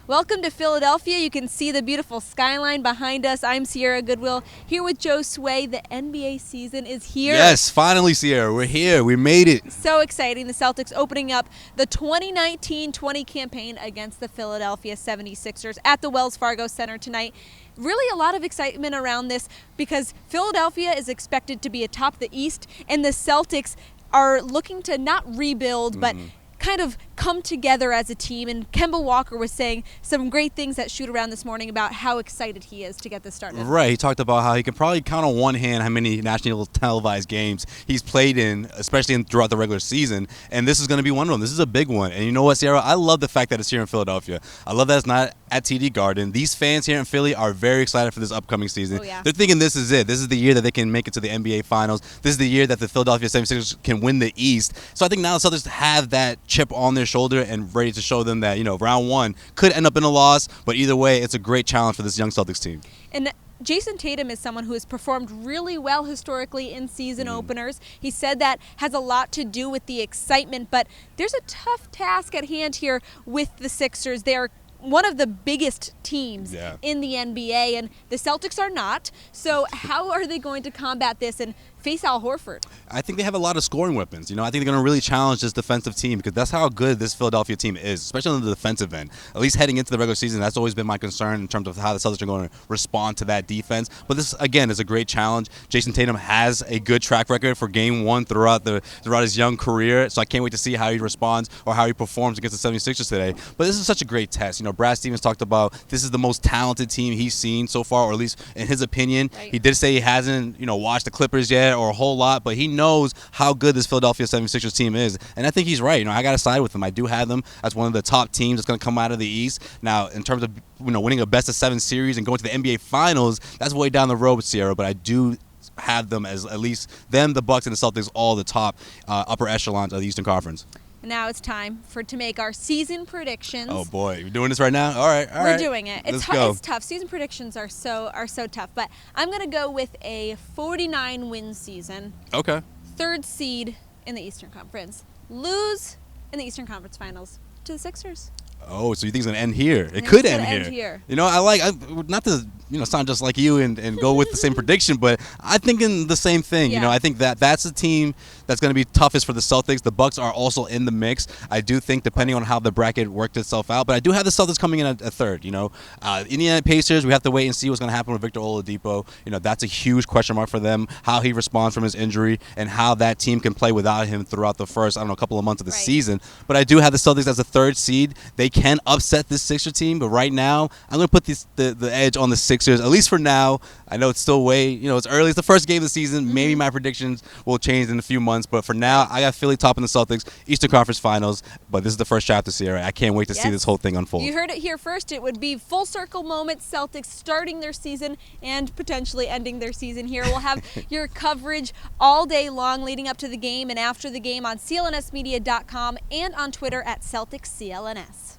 Welcome to Philadelphia. You can see the beautiful skyline behind us. I'm Sierra Goodwill here with Josue. The NBA season is here. Yes, finally, Sierra. We're here. We made it. So exciting. The Celtics opening up the 2019-20 campaign against the Philadelphia 76ers at the Wells Fargo Center tonight. Really a lot of excitement around this because Philadelphia is expected to be atop the East, and the Celtics are looking to not rebuild, but kind of come together as a team. And Kemba Walker was saying some great things at Shoot Around this morning about how excited he is to get this started. Right. He talked about how he can probably count on one hand how many national televised games he's played in, especially throughout the regular season. And this is going to be one of them. This is a big one. And you know what, Sierra? I love the fact that it's here in Philadelphia. I love that it's not at TD Garden. These fans here in Philly are very excited for this upcoming season. Oh, yeah. They're thinking this is it. This is the year that they can make it to the NBA Finals. This is the year that the Philadelphia 76ers can win the East. So I think now the Celtics have that chip on their shoulder and ready to show them that, you know, round one could end up in a loss, but either way, it's a great challenge for this young Celtics team. And Jason Tatum is someone who has performed really well historically in season openers. He said that has a lot to do with the excitement, but there's a tough task at hand here with the Sixers. They are one of the biggest teams in the NBA, and the Celtics are not. So how are they going to combat this and face Al Horford? I think they have a lot of scoring weapons. You know, I think they're going to really challenge this defensive team because that's how good this Philadelphia team is, especially on the defensive end. At least heading into the regular season, that's always been my concern in terms of how the Celtics are going to respond to that defense. But this, again, is a great challenge. Jason Tatum has a good track record for game one throughout his young career, so I can't wait to see how he responds or how he performs against the 76ers today. But this is such a great test. You know, Brad Stevens talked about this is the most talented team he's seen so far, or at least in his opinion. Right. He did say he hasn't, watched the Clippers yet or a whole lot, but he knows how good this Philadelphia 76ers team is, and I think he's right. I got to side with him. I do have them as one of the top teams that's going to come out of the East. Now, in terms of winning a best-of-7 series and going to the NBA Finals, that's way down the road with Sierra, but I do have them as at least them, the Bucks, and the Celtics, all the top upper echelons of the Eastern Conference. Now it's time to make our season predictions. Oh boy, you're doing this right now? All right. We're doing it. Let's go. It's tough. Season predictions are so tough, but I'm going to go with a 49-win season. Okay. Third seed in the Eastern Conference. Lose in the Eastern Conference Finals to the Sixers. Oh, so you think it's going to end here? It could end here. I not to sound just like you and go with the same prediction, but I'm thinking the same thing. Yeah. I think that's the team that's going to be toughest for the Celtics. The Bucks are also in the mix. I do think, depending on how the bracket worked itself out, but I do have the Celtics coming in at third. Indiana Pacers, we have to wait and see what's going to happen with Victor Oladipo. That's a huge question mark for them, how he responds from his injury and how that team can play without him throughout the first, couple of months of the season. But I do have the Celtics as a third seed. They can upset this Sixer team, but right now, I'm going to put the edge on the Sixers, at least for now. I know it's still it's early. It's the first game of the season. Maybe my predictions will change in a few months, but for now, I got Philly topping the Celtics, Eastern Conference Finals, but this is the first chapter, Sierra. I can't wait to see this whole thing unfold. You heard it here first. It would be full circle moment, Celtics starting their season and potentially ending their season here. We'll have your coverage all day long leading up to the game and after the game on CLNSmedia.com and on Twitter at CelticsCLNS.